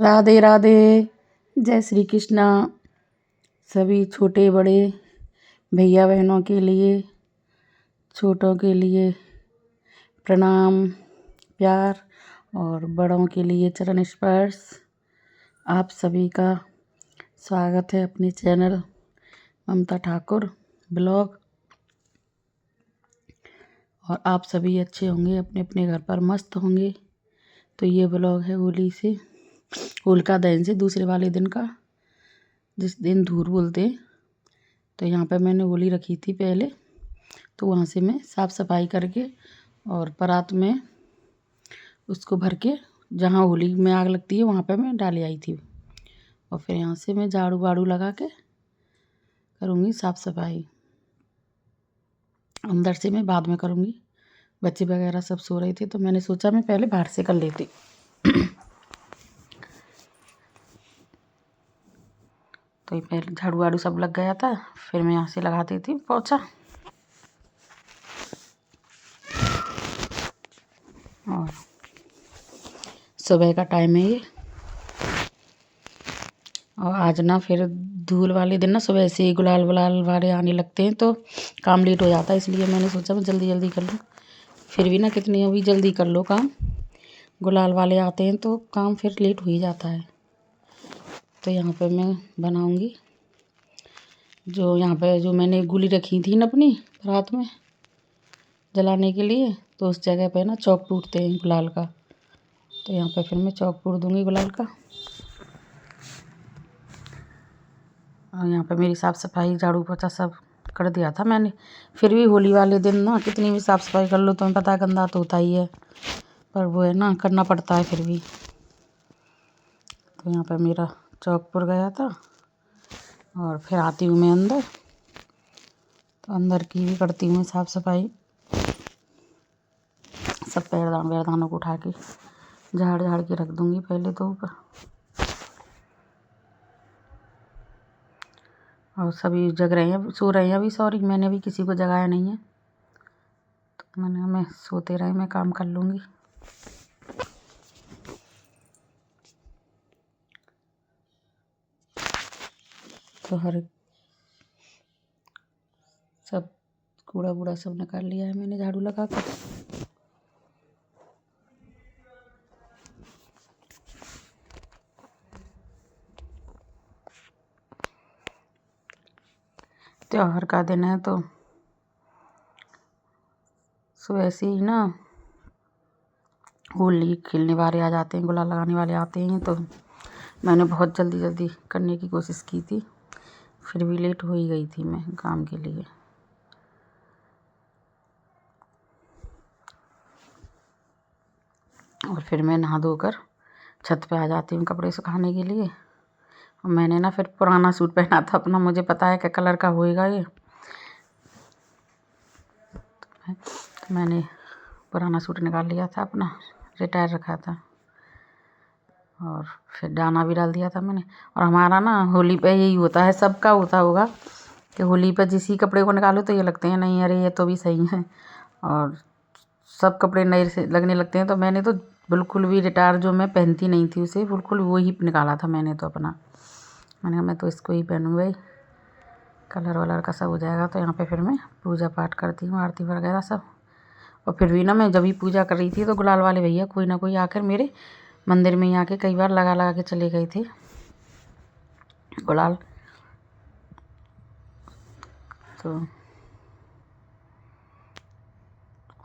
राधे राधे। जय श्री कृष्णा। सभी छोटे बड़े भैया बहनों के लिए, छोटों के लिए प्रणाम, प्यार, और बड़ों के लिए चरण स्पर्श। आप सभी का स्वागत है अपने चैनल ममता ठाकुर ब्लॉग। और आप सभी अच्छे होंगे, अपने अपने घर पर मस्त होंगे। तो ये ब्लॉग है होलिका दहन से दूसरे वाले दिन का, जिस दिन धूर बोलते हैं। तो यहाँ पे मैंने होली रखी थी पहले, तो वहाँ से मैं साफ़ सफाई करके और परात में उसको भर के जहाँ होली में आग लगती है वहाँ पे मैं डाले आई थी। और फिर यहाँ से मैं झाड़ू वाड़ू लगा के करूँगी साफ़ सफाई। अंदर से मैं बाद में करूँगी। बच्चे वगैरह सब सो रहे थे तो मैंने सोचा मैं पहले बाहर से कर लेती। तो ये पहले झाड़ू वाड़ू सब लग गया था, फिर मैं यहाँ से लगाती थी पोछा। और सुबह का टाइम है ये। और आज ना फिर धूल वाले दिन ना सुबह से ही गुलाल वुलाल वाले आने लगते हैं तो काम लेट हो जाता है, इसलिए मैंने सोचा मैं जल्दी जल्दी कर लूँ। फिर भी ना कितनी अभी जल्दी कर लो काम, गुलाल वाले आते हैं तो काम फिर लेट हो ही जाता है। तो यहाँ पे मैं बनाऊँगी जो यहाँ पे जो मैंने गुली रखी थी ना अपनी रात में जलाने के लिए, तो उस जगह पे ना चौक टूटते हैं गुलाल का। तो यहाँ पे फिर मैं चौक टूट दूँगी गुलाल का। और यहाँ पे मेरी साफ़ सफाई झाड़ू पोछा सब कर दिया था मैंने। फिर भी होली वाले दिन ना कितनी भी साफ़ सफाई कर लो तुम्हें पता है गंदा तो होता ही है, पर वो है ना करना पड़ता है फिर भी। तो यहाँ पे मेरा चौक पुर गया था और फिर आती हूँ मैं अंदर। तो अंदर की भी करती हूँ साफ़ सफाई, सब पैरदानों को उठा के झाड़ झाड़ के रख दूँगी पहले तो ऊपर। और सभी जग रहे हैं, सो रहे हैं अभी। सॉरी, मैंने अभी किसी को जगाया नहीं है, तो मैं सोते रहे, मैं काम कर लूँगी। तो सब कूड़ा वूड़ा सब निकाल लिया है मैंने झाड़ू लगा कर। त्योहार का दिन है तो सुबह से ही ना होली खेलने वाले आ जाते हैं, गुलाल लगाने वाले आते हैं। तो मैंने बहुत जल्दी जल्दी करने की कोशिश की थी, फिर भी लेट हो ही गई थी मैं काम के लिए। और फिर मैं नहा धोकर छत पे आ जाती हूँ कपड़े सुखाने के लिए। और मैंने ना फिर पुराना सूट पहना था अपना, मुझे पता है क्या कलर का होएगा ये, तो मैंने पुराना सूट निकाल लिया था अपना, रिटायर रखा था। और फिर दाना भी डाल दिया था मैंने। और हमारा ना होली पे यही होता है, सबका होता होगा कि होली पर जिस ही कपड़े को निकालो तो ये लगते हैं नहीं अरे ये तो भी सही है, और सब कपड़े नए से लगने लगते हैं। तो मैंने तो बिल्कुल भी रिटायर जो मैं पहनती नहीं थी उसे बिल्कुल वो ही निकाला था मैंने तो अपना। मैंने कहा मैं तो इसको ही पहनूँ भाई, कलर वलर का सब हो जाएगा। तो यहाँ पे फिर मैं पूजा पाठ करती हूँ, आरती वगैरह सब। और फिर भी ना मैं जब भी पूजा कर रही थी तो गुलाल वाले भैया कोई ना कोई आकर मेरे मंदिर में ही आके कई बार लगा लगा के चले गए थे गुलाल। तो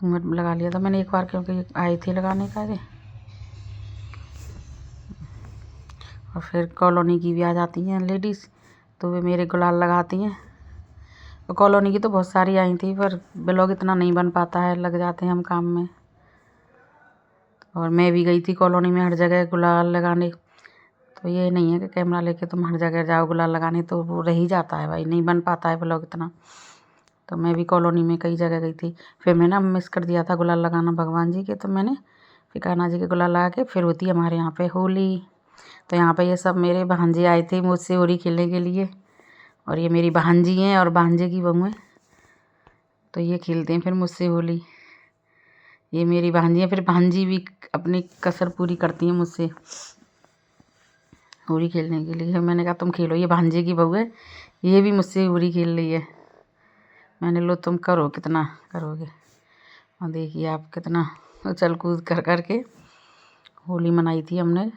लगा लिया था मैंने एक बार, क्योंकि आए थे लगाने का ये। और फिर कॉलोनी की भी आ जाती हैं लेडीज़, तो वे मेरे गुलाल लगाती हैं। तो कॉलोनी की तो बहुत सारी आई थी, पर ब्लॉग इतना नहीं बन पाता है, लग जाते हैं हम काम में। और मैं भी गई थी कॉलोनी में हर जगह गुलाल लगाने। तो ये नहीं है कि कैमरा लेके तुम हर जगह जाओ गुलाल लगाने, तो वो रह ही जाता है भाई, नहीं बन पाता है ब्लॉग इतना। तो मैं भी कॉलोनी में कई जगह गई थी। फिर मैं ना मिस कर दिया था गुलाल लगाना भगवान जी के, तो मैंने फिर कान्हा जी के गुलाल लगा के फिर होती है हमारे यहाँ पे होली। तो यहाँ पे ये सब मेरे भांजे आए थे मुझसे होली खेलने के लिए, और ये मेरी भांजी हैं और भांजे की बहू हैं, तो ये खेलते हैं फिर मुझसे होली। ये मेरी भांजी हैं, फिर भांजी भी अपनी कसर पूरी करती हैं मुझसे। होली खेलने के लिए। मैंने कहा तुम खेलो, ये भांजे की बहू है, ये भी मुझसे होली खेल रही है। मैंने लो तुम करो, कितना करोगे। और देखिए आप कितना उछल कूद कर करके होली मनाई थी हमने,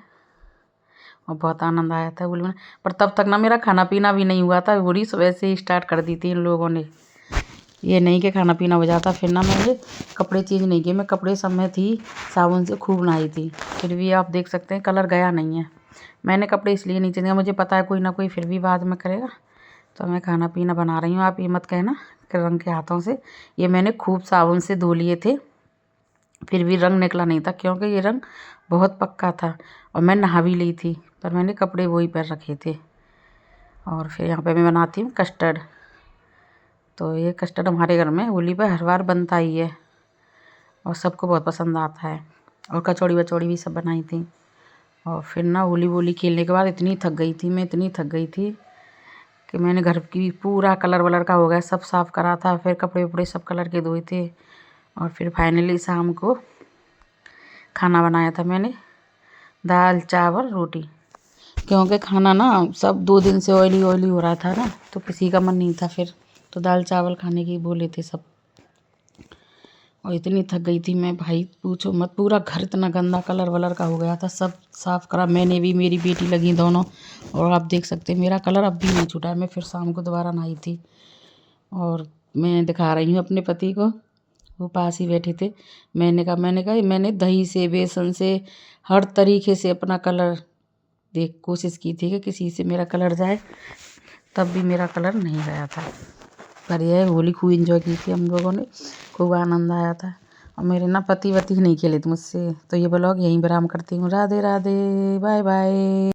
और बहुत आनंद आया था होली में। पर तब तक ना मेरा खाना पीना भी नहीं हुआ था, होली सुबह से ही स्टार्ट कर दी थी इन लोगों ने। ये नहीं कि खाना पीना हो जाता। फिर ना मैंने कपड़े चेंज नहीं किए, मैं कपड़े सब में थी, साबुन से खूब नहाई थी, फिर भी आप देख सकते हैं कलर गया नहीं है। मैंने कपड़े इसलिए नहीं चेंज किए, मुझे पता है कोई ना कोई फिर भी बाद में करेगा। तो मैं खाना पीना बना रही हूँ, आप ये मत कहना कि रंग के हाथों से। ये मैंने खूब साबुन से धो लिए थे, फिर भी रंग निकला नहीं था, क्योंकि ये रंग बहुत पक्का था। और मैं नहा भी ली थी, पर मैंने कपड़े वही पहन रखे थे। और फिर यहाँ पे मैं बनाती हूँ कस्टर्ड। तो ये कस्टर्ड हमारे घर में होली पे हर बार बनता ही है, और सबको बहुत पसंद आता है। और कचौड़ी वचौड़ी भी सब बनाई थी। और फिर ना होली वोली खेलने के बाद इतनी थक गई थी मैं, इतनी थक गई थी कि मैंने घर की पूरा कलर वलर का हो गया, सब साफ़ करा था, फिर कपड़े वपड़े सब कलर के धोए थे। और फिर फाइनली शाम को खाना बनाया था मैंने, दाल चावल रोटी। क्योंकि खाना ना सब 2 दिन से ऑयली ऑयली हो रहा था ना, तो किसी का मन नहीं था फिर, तो दाल चावल खाने की बोले थे सब। और इतनी थक गई थी मैं, भाई पूछो मत, पूरा घर इतना गंदा कलर वलर का हो गया था, सब साफ़ करा मैंने भी, मेरी बेटी लगी दोनों। और आप देख सकते हैं मेरा कलर अब भी नहीं छूटा है। मैं फिर शाम को दोबारा नहाई थी, और मैं दिखा रही हूँ अपने पति को, वो पास ही बैठे थे। मैंने कहा मैंने दही से, बेसन से, हर तरीके से अपना कलर कोशिश की थी कि किसी से मेरा कलर जाए, तब भी मेरा कलर नहीं गया था। पर यह होली खूब एंजॉय की थी हम लोगों ने, खूब आनंद आया था। और मेरे ना पति वती नहीं खेले थे मुझसे। तो ये ब्लॉग यहीं विराम करती हूँ। Radhe Radhe, bye bye.